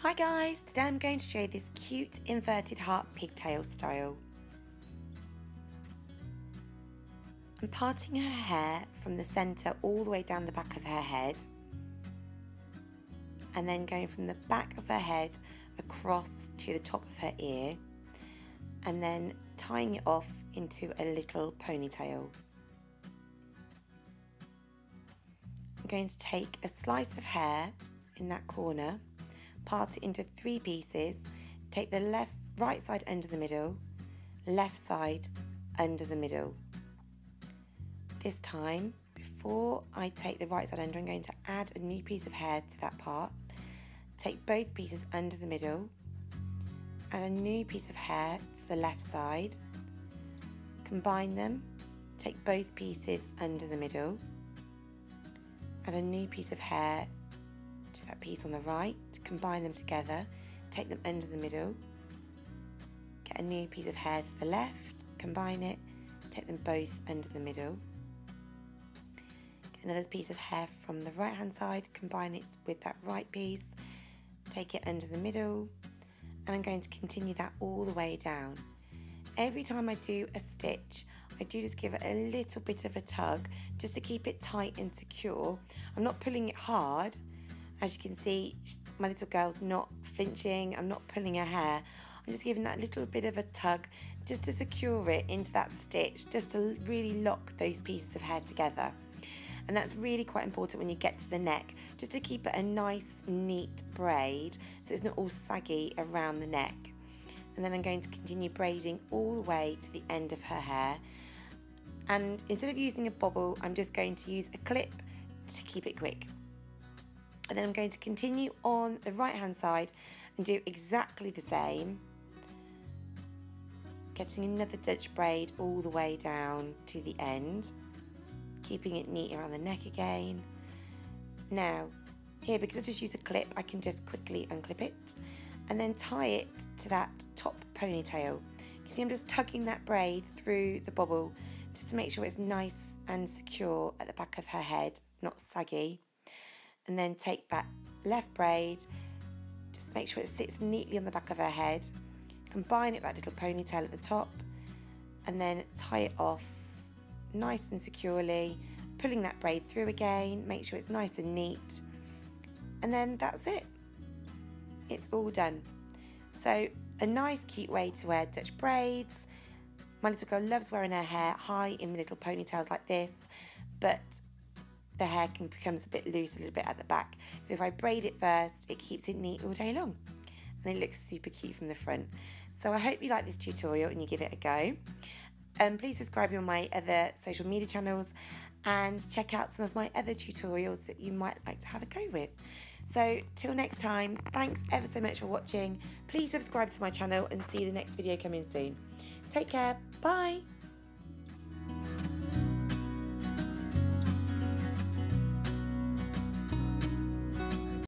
Hi guys, today I'm going to show you this cute inverted heart pigtail style. I'm parting her hair from the centre all the way down the back of her head and then going from the back of her head across to the top of her ear and then tying it off into a little ponytail. I'm going to take a slice of hair in that corner, part it into 3 pieces, take the right side under the middle, left side under the middle. This time, before I take the right side under, I'm going to add a new piece of hair to that part, take both pieces under the middle, add a new piece of hair to the left side, combine them, take both pieces under the middle, add a new piece of hair to that piece on the right, combine them together, take them under the middle, get a new piece of hair to the left, combine it, take them both under the middle, get another piece of hair from the right hand side, combine it with that right piece, take it under the middle, and I'm going to continue that all the way down. Every time I do a stitch, I do just give it a little bit of a tug just to keep it tight and secure. I'm not pulling it hard. As you can see, my little girl's not flinching, I'm not pulling her hair. I'm just giving that little bit of a tug just to secure it into that stitch, just to really lock those pieces of hair together. And that's really quite important when you get to the neck, just to keep it a nice, neat braid so it's not all saggy around the neck. And then I'm going to continue braiding all the way to the end of her hair. And instead of using a bobble, I'm just going to use a clip to keep it quick. And then I'm going to continue on the right hand side and do exactly the same, getting another Dutch braid all the way down to the end, keeping it neat around the neck again. Now here, because I just used a clip, I can just quickly unclip it and then tie it to that top ponytail. You see I'm just tugging that braid through the bobble just to make sure it's nice and secure at the back of her head, not saggy. And then take that left braid, just make sure it sits neatly on the back of her head, combine it with that little ponytail at the top, and then tie it off nice and securely, pulling that braid through again, make sure it's nice and neat, and then that's it. It's all done. So a nice cute way to wear Dutch braids. My little girl loves wearing her hair high in little ponytails like this, but the hair becomes a bit loose a little bit at the back. So if I braid it first, it keeps it neat all day long. And it looks super cute from the front. So I hope you like this tutorial and you give it a go. Please subscribe on my other social media channels and check out some of my other tutorials that you might like to have a go with. So till next time, thanks ever so much for watching. Please subscribe to my channel and see the next video coming soon. Take care, bye.